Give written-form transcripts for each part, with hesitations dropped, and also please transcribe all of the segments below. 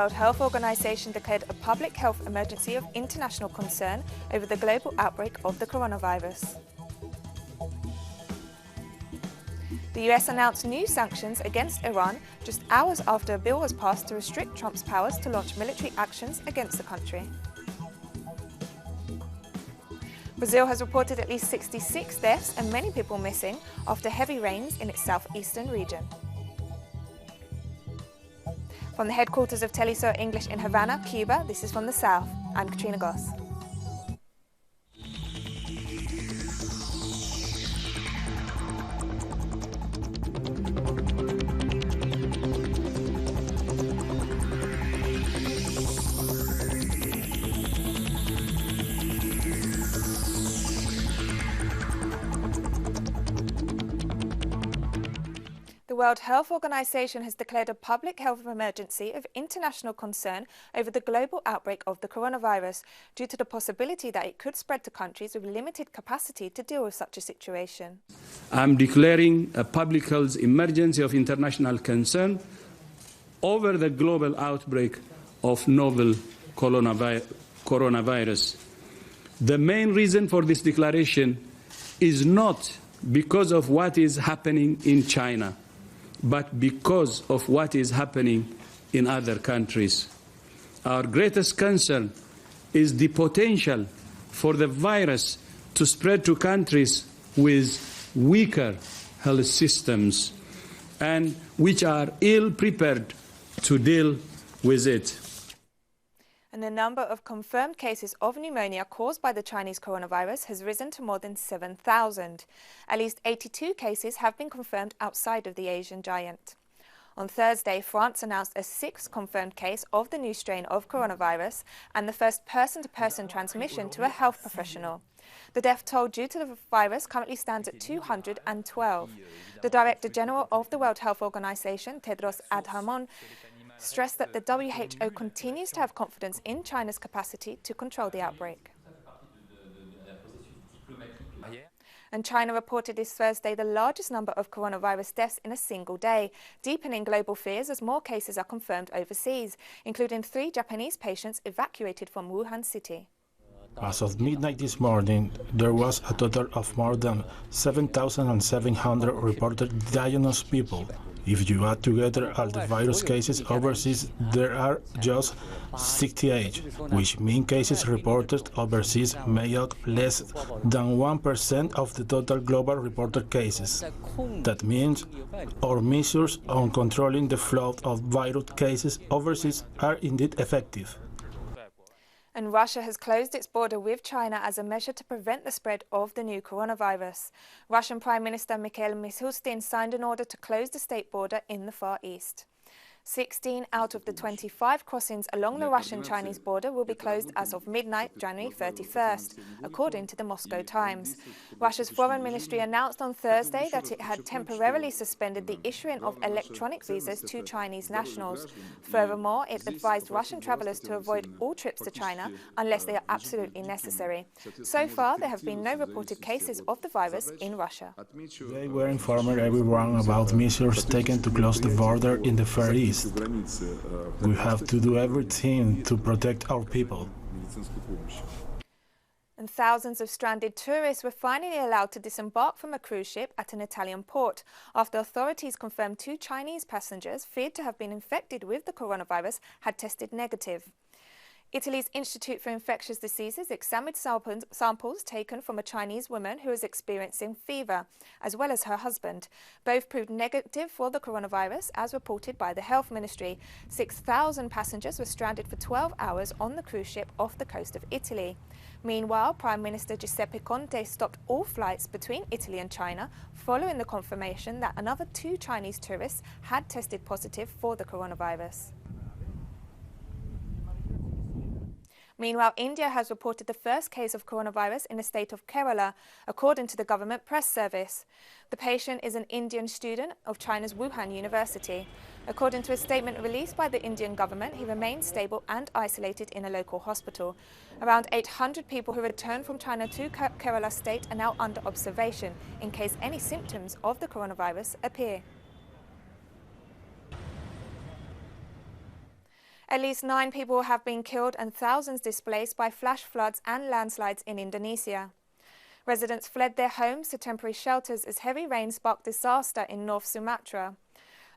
World Health Organization declared a public health emergency of international concern over the global outbreak of the coronavirus. The US announced new sanctions against Iran just hours after a bill was passed to restrict Trump's powers to launch military actions against the country. Brazil has reported at least 66 deaths and many people missing after heavy rains in its southeastern region. From the headquarters of Telesur English in Havana, Cuba, this is From the South. I'm Katrina Goss. The World Health Organization has declared a public health emergency of international concern over the global outbreak of the coronavirus due to the possibility that it could spread to countries with limited capacity to deal with such a situation. I'm declaring a public health emergency of international concern over the global outbreak of novel coronavirus. The main reason for this declaration is not because of what is happening in China, but because of what is happening in other countries. Our greatest concern is the potential for the virus to spread to countries with weaker health systems and which are ill-prepared to deal with it. And the number of confirmed cases of pneumonia caused by the Chinese coronavirus has risen to more than 7,000. At least 82 cases have been confirmed outside of the Asian giant. On Thursday, France announced a 6th confirmed case of the new strain of coronavirus and the first person-to-person transmission to a health professional. The death toll due to the virus currently stands at 212. The Director General of the World Health Organization, Tedros Adhanom, stressed that the WHO continues to have confidence in China's capacity to control the outbreak. And China reported this Thursday the largest number of coronavirus deaths in a single day, deepening global fears as more cases are confirmed overseas, including 3 Japanese patients evacuated from Wuhan city. As of midnight this morning, there was a total of more than 7,700 reported diagnosed people. If you add together all the virus cases overseas, there are just 68, which means cases reported overseas make up less than 1% of the total global reported cases. That means our measures on controlling the flow of virus cases overseas are indeed effective. And Russia has closed its border with China as a measure to prevent the spread of the new coronavirus. Russian Prime Minister Mikhail Mishustin signed an order to close the state border in the Far East. 16 out of the 25 crossings along the Russian-Chinese border will be closed as of midnight, January 31st, according to the Moscow Times. Russia's foreign ministry announced on Thursday that it had temporarily suspended the issuing of electronic visas to Chinese nationals. Furthermore, it advised Russian travelers to avoid all trips to China unless they are absolutely necessary. So far, there have been no reported cases of the virus in Russia. They were informing everyone about measures taken to close the border in the Far East. We have to do everything to protect our people. And thousands of stranded tourists were finally allowed to disembark from a cruise ship at an Italian port after authorities confirmed 2 Chinese passengers feared to have been infected with the coronavirus had tested negative. Italy's Institute for Infectious Diseases examined samples taken from a Chinese woman who was experiencing fever, as well as her husband. Both proved negative for the coronavirus, as reported by the Health Ministry. 6,000 passengers were stranded for 12 hours on the cruise ship off the coast of Italy. Meanwhile, Prime Minister Giuseppe Conte stopped all flights between Italy and China following the confirmation that another 2 Chinese tourists had tested positive for the coronavirus. Meanwhile, India has reported the first case of coronavirus in the state of Kerala, according to the government press service. The patient is an Indian student of China's Wuhan University. According to a statement released by the Indian government, he remains stable and isolated in a local hospital. Around 800 people who returned from China to Kerala state are now under observation in case any symptoms of the coronavirus appear. At least 9 people have been killed and thousands displaced by flash floods and landslides in Indonesia. Residents fled their homes to temporary shelters as heavy rain sparked disaster in North Sumatra.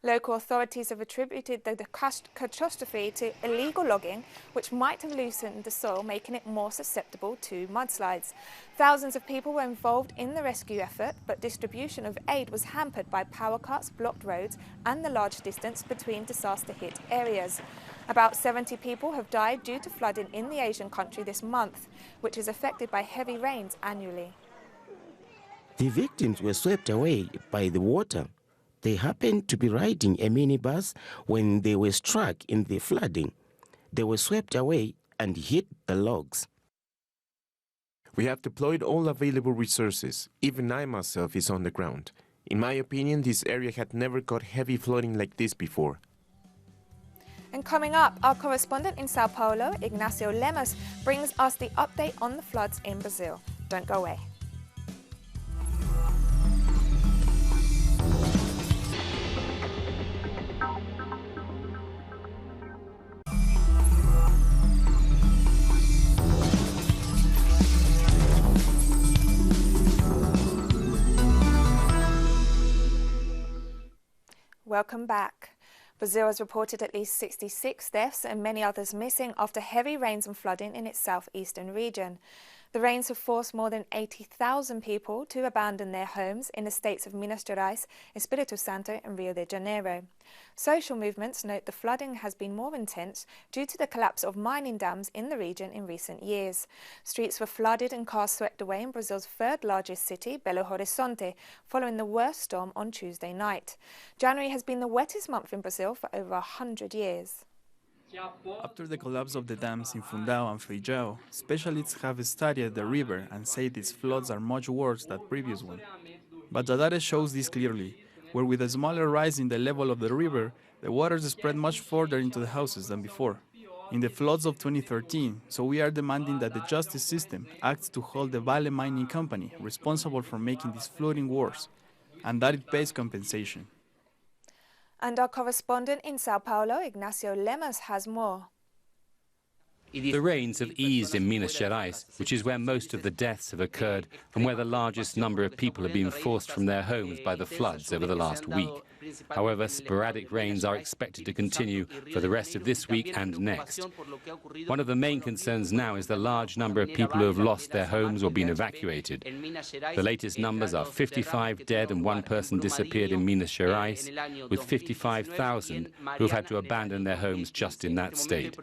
Local authorities have attributed the catastrophe to illegal logging, which might have loosened the soil, making it more susceptible to mudslides. Thousands of people were involved in the rescue effort, but distribution of aid was hampered by power cuts, blocked roads, and the large distance between disaster-hit areas. About 70 people have died due to flooding in the Asian country this month, which is affected by heavy rains annually. The victims were swept away by the water. They happened to be riding a minibus when they were struck in the flooding. They were swept away and hit the logs. We have deployed all available resources. Even I myself is on the ground. In my opinion, this area had never got heavy flooding like this before. And coming up, our correspondent in Sao Paulo, Ignacio Lemos, brings us the update on the floods in Brazil. Don't go away. Welcome back. Brazil has reported at least 66 deaths and many others missing after heavy rains and flooding in its southeastern region. The rains have forced more than 80,000 people to abandon their homes in the states of Minas Gerais, Espírito Santo and Rio de Janeiro. Social movements note the flooding has been more intense due to the collapse of mining dams in the region in recent years. Streets were flooded and cars swept away in Brazil's third largest city, Belo Horizonte, following the worst storm on Tuesday night. January has been the wettest month in Brazil for over 100 years. After the collapse of the dams in Fundão and Feijão, specialists have studied the river and say these floods are much worse than previous ones. But the data shows this clearly, where with a smaller rise in the level of the river, the waters spread much further into the houses than before. In the floods of 2013, so we are demanding that the justice system acts to hold the Vale mining company responsible for making this flooding worse, and that it pays compensation. And our correspondent in Sao Paulo, Ignacio Lemos, has more. The rains have eased in Minas Gerais, which is where most of the deaths have occurred and where the largest number of people have been forced from their homes by the floods over the last week. However, sporadic rains are expected to continue for the rest of this week and next. One of the main concerns now is the large number of people who have lost their homes or been evacuated. The latest numbers are 55 dead and 1 person disappeared in Minas Gerais, with 55,000 who have had to abandon their homes just in that state.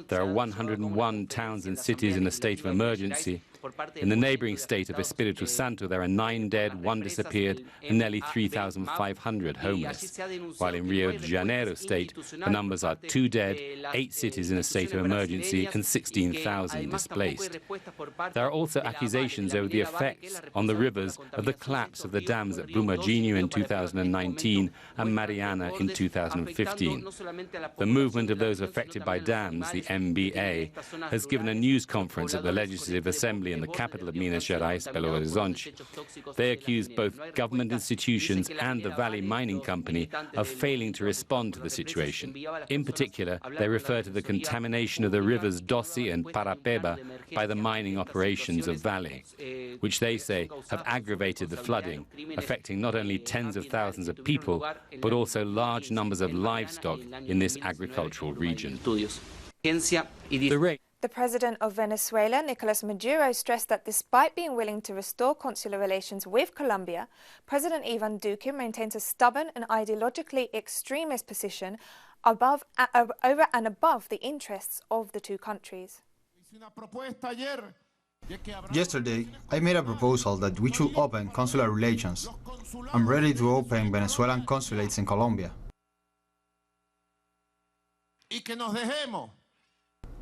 There are 101 towns and cities in a state of emergency. In the neighboring state of Espírito Santo, there are 9 dead, 1 disappeared, and nearly 3,500 homeless. While in Rio de Janeiro state, the numbers are 2 dead, 8 cities in a state of emergency, and 16,000 displaced. There are also accusations over the effects on the rivers of the collapse of the dams at Brumadinho in 2019 and Mariana in 2015. The movement of those affected by dams, the MBA, has given a news conference at the Legislative Assembly in the capital of Minas Gerais, Belo Horizonte. They accuse both government institutions and the Vale Mining Company of failing to respond to the situation. In particular, they refer to the contamination of the rivers Doce and Parapeba by the mining operations of Vale, which they say have aggravated the flooding, affecting not only tens of thousands of people, but also large numbers of livestock in this agricultural region. The president of Venezuela, Nicolas Maduro, stressed that despite being willing to restore consular relations with Colombia, President Ivan Duque maintains a stubborn and ideologically extremist position over and above the interests of the two countries. Yesterday, I made a proposal that we should open consular relations. I'm ready to open Venezuelan consulates in Colombia.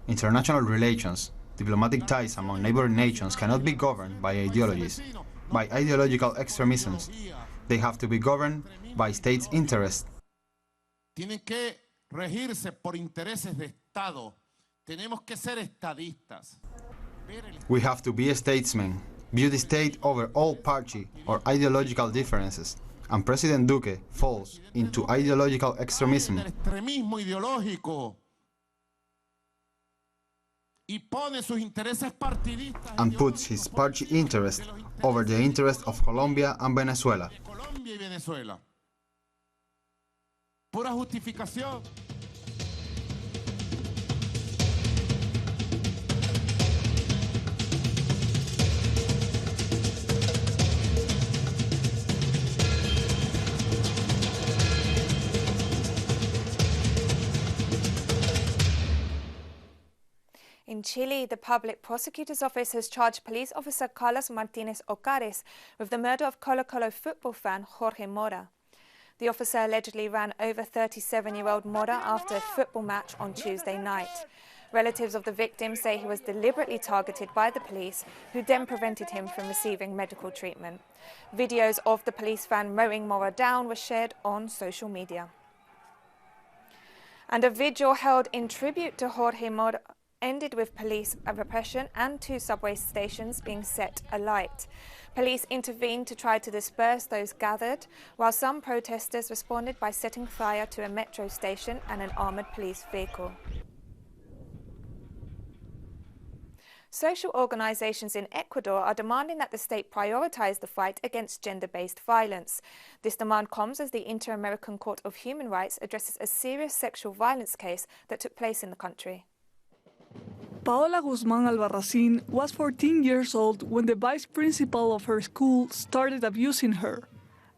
International relations, diplomatic ties among neighboring nations cannot be governed by ideologies, by ideological extremisms. They have to be governed by states' interests. Tienen que regirse por intereses de Estado. Tenemos que ser estadistas. We have to be statesmen, view the state over all party or ideological differences. And President Duque falls into ideological extremism. Extremismo ideológico. and puts his party interest over the interest of Colombia and Venezuela. Pura justificación. In Chile, the Public Prosecutor's Office has charged police officer Carlos Martinez Ocares with the murder of Colo-Colo football fan Jorge Mora. The officer allegedly ran over 37-year-old Mora after a football match on Tuesday night. Relatives of the victim say he was deliberately targeted by the police, who then prevented him from receiving medical treatment. Videos of the police van mowing Mora down were shared on social media. And a vigil held in tribute to Jorge Mora ended with police repression and 2 subway stations being set alight. Police intervened to try to disperse those gathered, while some protesters responded by setting fire to a metro station and an armoured police vehicle. Social organisations in Ecuador are demanding that the state prioritise the fight against gender-based violence. This demand comes as the Inter-American Court of Human Rights addresses a serious sexual violence case that took place in the country. Paola Guzmán Albarracín was 14 years old when the vice principal of her school started abusing her.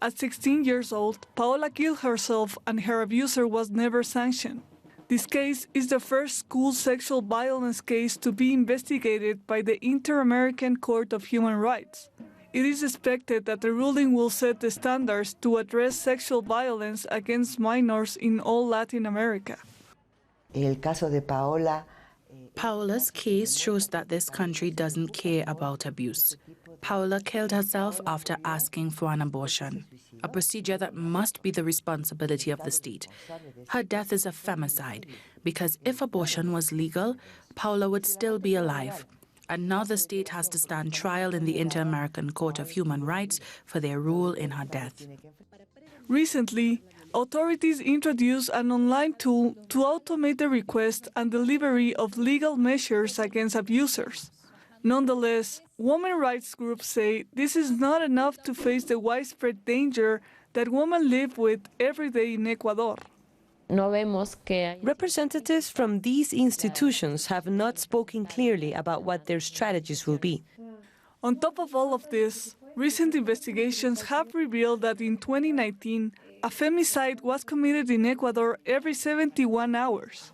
At 16 years old, Paola killed herself and her abuser was never sanctioned. This case is the first school sexual violence case to be investigated by the Inter-American Court of Human Rights. It is expected that the ruling will set the standards to address sexual violence against minors in all Latin America. El caso de Paola's case shows that this country doesn't care about abuse. Paola killed herself after asking for an abortion, a procedure that must be the responsibility of the state. Her death is a femicide, because if abortion was legal, Paola would still be alive. And now the state has to stand trial in the Inter-American Court of Human Rights for their role in her death. Recently, authorities introduced an online tool to automate the request and delivery of legal measures against abusers. Nonetheless, women rights groups say this is not enough to face the widespread danger that women live with every day in Ecuador. Representatives from these institutions have not spoken clearly about what their strategies will be. On top of all of this, recent investigations have revealed that in 2019, a femicide was committed in Ecuador every 71 hours.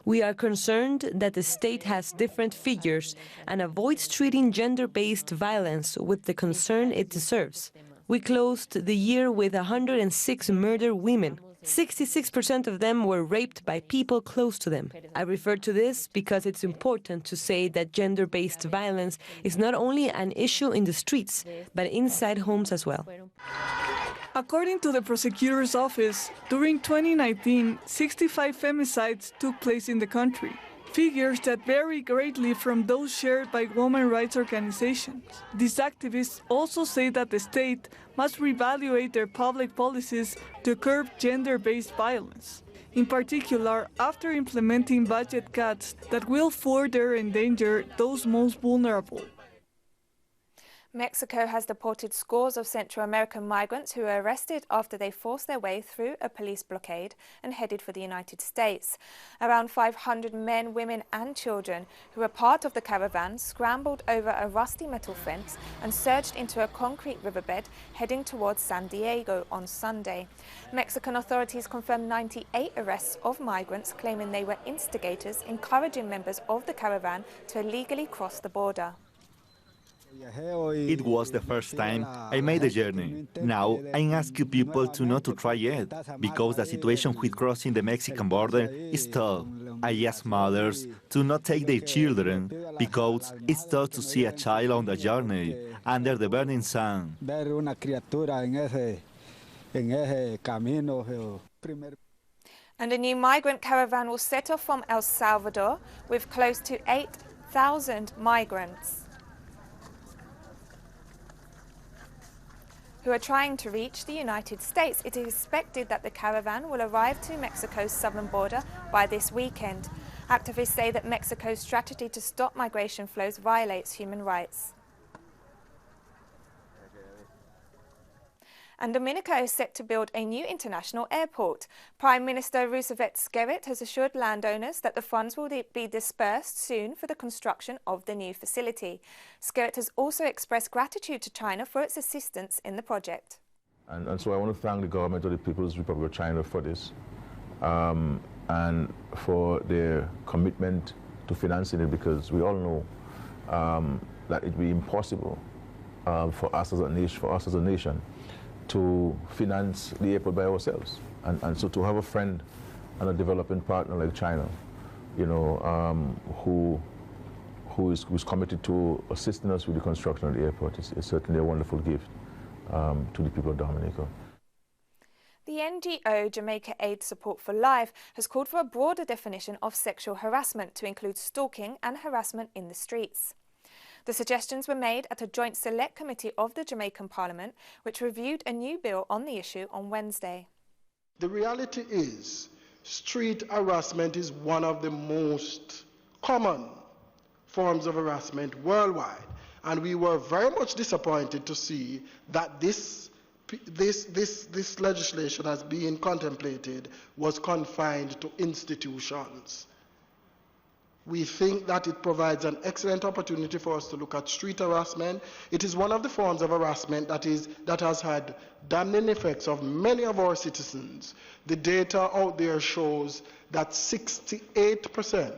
We are concerned that the state has different figures and avoids treating gender-based violence with the concern it deserves. We closed the year with 106 murdered women. 66% of them were raped by people close to them. I refer to this because it's important to say that gender-based violence is not only an issue in the streets, but inside homes as well. According to the prosecutor's office, during 2019, 65 femicides took place in the country, figures that vary greatly from those shared by women rights organizations. These activists also say that the state must reevaluate their public policies to curb gender-based violence, in particular after implementing budget cuts that will further endanger those most vulnerable. Mexico has deported scores of Central American migrants who were arrested after they forced their way through a police blockade and headed for the United States. Around 500 men, women and children who were part of the caravan scrambled over a rusty metal fence and surged into a concrete riverbed heading towards San Diego on Sunday. Mexican authorities confirmed 98 arrests of migrants, claiming they were instigators encouraging members of the caravan to illegally cross the border. It was the first time I made the journey. Now I'm asking people to not to try it, because the situation with crossing the Mexican border is tough. I ask mothers to not take their children, because it's tough to see a child on the journey under the burning sun. And a new migrant caravan will set off from El Salvador with close to 8,000 migrants who are trying to reach the United States. It is expected that the caravan will arrive to Mexico's southern border by this weekend. Activists say that Mexico's strategy to stop migration flows violates human rights. And Dominica is set to build a new international airport. Prime Minister Roosevelt Skerrit has assured landowners that the funds will be dispersed soon for the construction of the new facility. Skerrit has also expressed gratitude to China for its assistance in the project. And so I want to thank the government of the People's Republic of China for this and for their commitment to financing it, because we all know that it would be impossible for us as a nation to finance the airport by ourselves. And so to have a friend and a developing partner like China, you know, who's committed to assisting us with the construction of the airport is certainly a wonderful gift to the people of Dominica. The NGO Jamaica Aid Support for Life has called for a broader definition of sexual harassment to include stalking and harassment in the streets. The suggestions were made at a joint select committee of the Jamaican Parliament, which reviewed a new bill on the issue on Wednesday. The reality is, street harassment is one of the most common forms of harassment worldwide, and we were very much disappointed to see that this legislation as being contemplated was confined to institutions. We think that it provides an excellent opportunity for us to look at street harassment. It is one of the forms of harassment that has had damning effects of many of our citizens. The data out there shows that 68%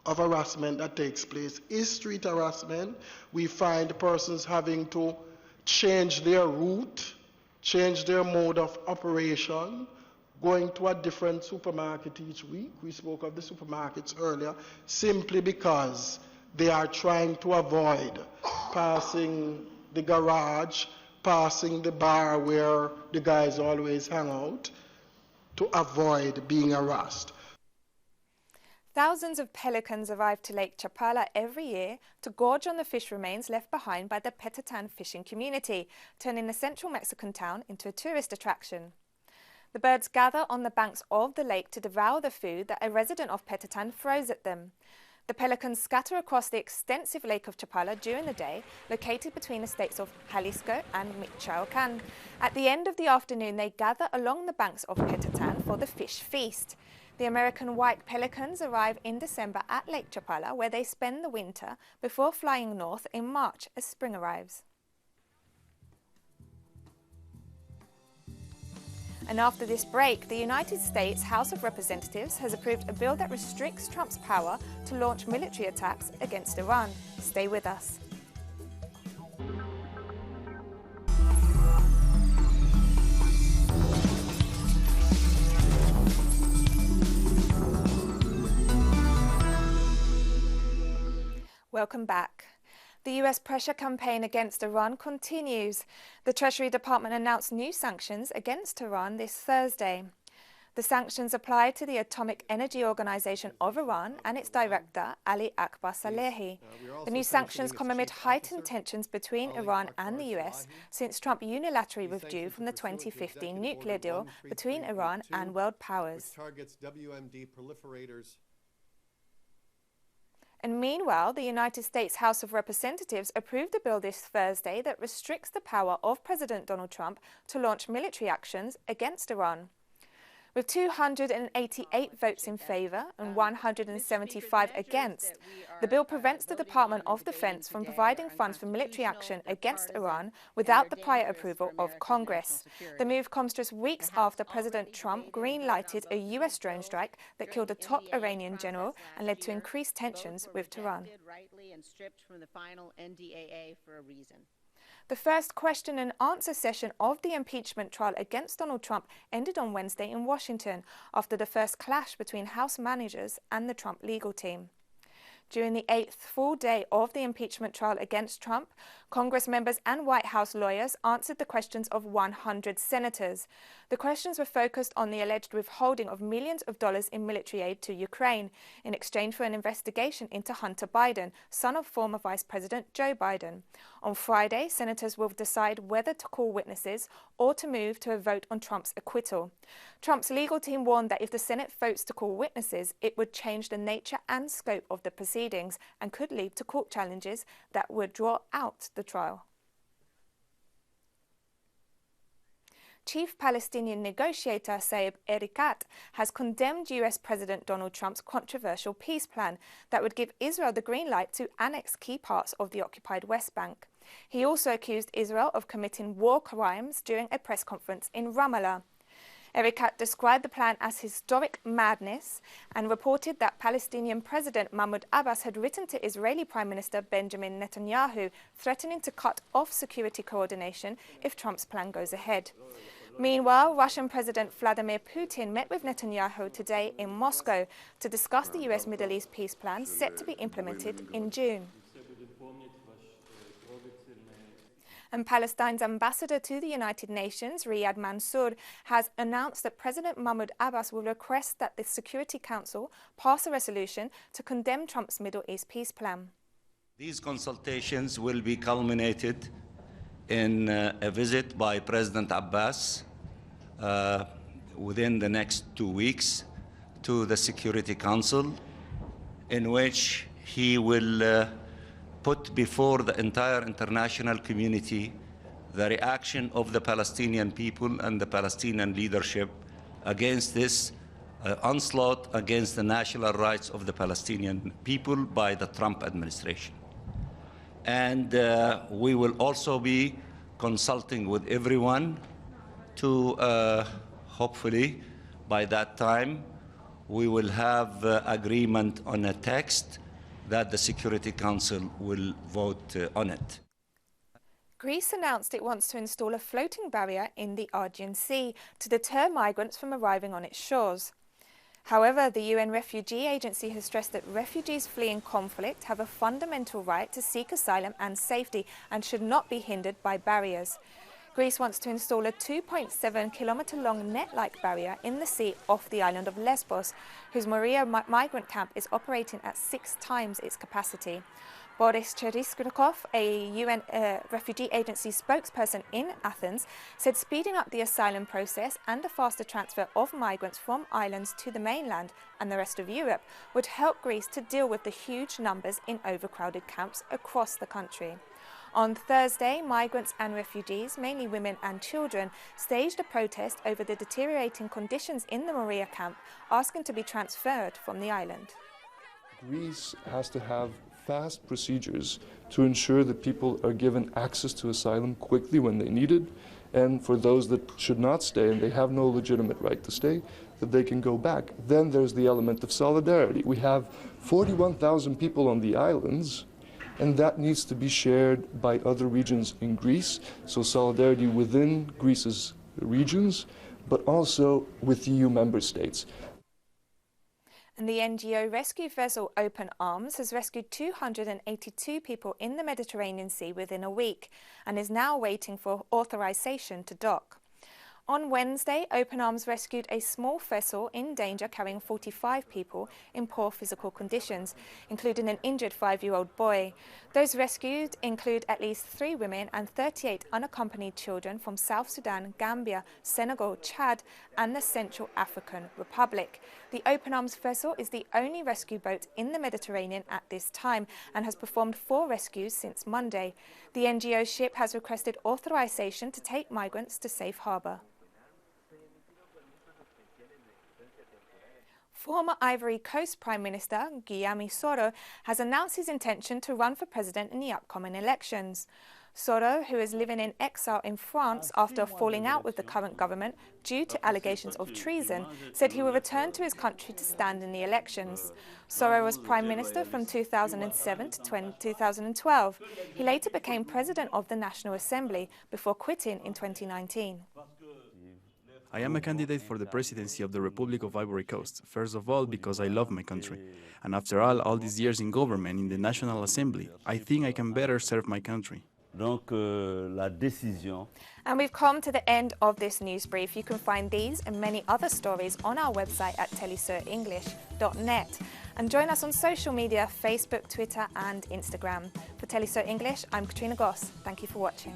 of harassment that takes place is street harassment. We find persons having to change their route, change their mode of operation, going to a different supermarket each week. We spoke of the supermarkets earlier, simply because they are trying to avoid passing the garage, passing the bar where the guys always hang out, to avoid being harassed. Thousands of pelicans arrive to Lake Chapala every year to gorge on the fish remains left behind by the Petatan fishing community, turning the central Mexican town into a tourist attraction. The birds gather on the banks of the lake to devour the food that a resident of Petatan throws at them. The pelicans scatter across the extensive lake of Chapala during the day, located between the states of Jalisco and Michoacán. At the end of the afternoon, they gather along the banks of Petatan for the fish feast. The American white pelicans arrive in December at Lake Chapala, where they spend the winter before flying north in March as spring arrives. And after this break, the United States House of Representatives has approved a bill that restricts Trump's power to launch military attacks against Iran. Stay with us. Welcome back. The US pressure campaign against Iran continues. The Treasury Department announced new sanctions against Iran this Thursday. The sanctions apply to the Atomic Energy Organization of Iran and its director, Ali Akbar Salehi. The new sanctions come amid heightened tensions between Iran and the US since Trump unilaterally withdrew from the 2015 nuclear deal between Iran and world powers. And meanwhile, the United States House of Representatives approved a bill this Thursday that restricts the power of President Donald Trump to launch military actions against Iran. With 288 votes in favour and 175 against, the bill prevents the Department of Defense from providing funds for military action against Iran without the prior approval of Congress. The move comes just weeks after President Trump green-lighted a US drone strike that killed a top Iranian general and led to increased tensions with Tehran. The first question and answer session of the impeachment trial against Donald Trump ended on Wednesday in Washington after the first clash between House managers and the Trump legal team. During the 8th full day of the impeachment trial against Trump, Congress members and White House lawyers answered the questions of 100 senators. The questions were focused on the alleged withholding of millions of dollars in military aid to Ukraine in exchange for an investigation into Hunter Biden, son of former Vice President Joe Biden. On Friday, senators will decide whether to call witnesses or to move to a vote on Trump's acquittal. Trump's legal team warned that if the Senate votes to call witnesses, it would change the nature and scope of the proceedings and could lead to court challenges that would draw out the trial. Chief Palestinian negotiator Saeb Erekat has condemned US President Donald Trump's controversial peace plan that would give Israel the green light to annex key parts of the occupied West Bank. He also accused Israel of committing war crimes during a press conference in Ramallah. Erekat described the plan as historic madness and reported that Palestinian President Mahmoud Abbas had written to Israeli Prime Minister Benjamin Netanyahu threatening to cut off security coordination if Trump's plan goes ahead. Meanwhile, Russian President Vladimir Putin met with Netanyahu today in Moscow to discuss the US Middle East peace plan set to be implemented in June. And Palestine's ambassador to the United Nations, Riyad Mansour, has announced that President Mahmoud Abbas will request that the Security Council pass a resolution to condemn Trump's Middle East peace plan. These consultations will be culminated in a visit by President Abbas within the next 2 weeks to the Security Council, in which he will put before the entire international community the reaction of the Palestinian people and the Palestinian leadership against this onslaught against the national rights of the Palestinian people by the Trump administration. And we will also be consulting with everyone to hopefully by that time we will have agreement on a text that the Security Council will vote on it. Greece announced it wants to install a floating barrier in the Aegean Sea to deter migrants from arriving on its shores. However, the UN Refugee Agency has stressed that refugees fleeing conflict have a fundamental right to seek asylum and safety and should not be hindered by barriers. Greece wants to install a 2.7-kilometre-long net-like barrier in the sea off the island of Lesbos, whose Moria migrant camp is operating at 6 times its capacity. Boris Cheryskrikov, a UN Refugee Agency spokesperson in Athens, said speeding up the asylum process and a faster transfer of migrants from islands to the mainland and the rest of Europe would help Greece to deal with the huge numbers in overcrowded camps across the country. On Thursday, migrants and refugees, mainly women and children, staged a protest over the deteriorating conditions in the Moria camp, asking to be transferred from the island. Greece has to have fast procedures to ensure that people are given access to asylum quickly when they need it, and for those that should not stay and they have no legitimate right to stay, that they can go back. Then there's the element of solidarity. We have 41,000 people on the islands, and that needs to be shared by other regions in Greece, so solidarity within Greece's regions, but also with EU member states. And the NGO rescue vessel Open Arms has rescued 282 people in the Mediterranean Sea within a week and is now waiting for authorization to dock. On Wednesday, Open Arms rescued a small vessel in danger carrying 45 people in poor physical conditions, including an injured 5-year-old boy. Those rescued include at least 3 women and 38 unaccompanied children from South Sudan, Gambia, Senegal, Chad, and the Central African Republic. The Open Arms vessel is the only rescue boat in the Mediterranean at this time and has performed 4 rescues since Monday. The NGO ship has requested authorization to take migrants to safe harbour. Former Ivory Coast Prime Minister Guillaume Soro has announced his intention to run for president in the upcoming elections. Soro, who is living in exile in France after falling out with the current government due to allegations of treason, said he will return to his country to stand in the elections. Soro was Prime Minister from 2007 to 2012. He later became President of the National Assembly before quitting in 2019. I am a candidate for the presidency of the Republic of Ivory Coast, first of all because I love my country. And after all these years in government, in the National Assembly, I think I can better serve my country. And we've come to the end of this news brief. You can find these and many other stories on our website at telesurenglish.net. And join us on social media, Facebook, Twitter and Instagram. For Teleso English, I'm Katrina Goss. Thank you for watching.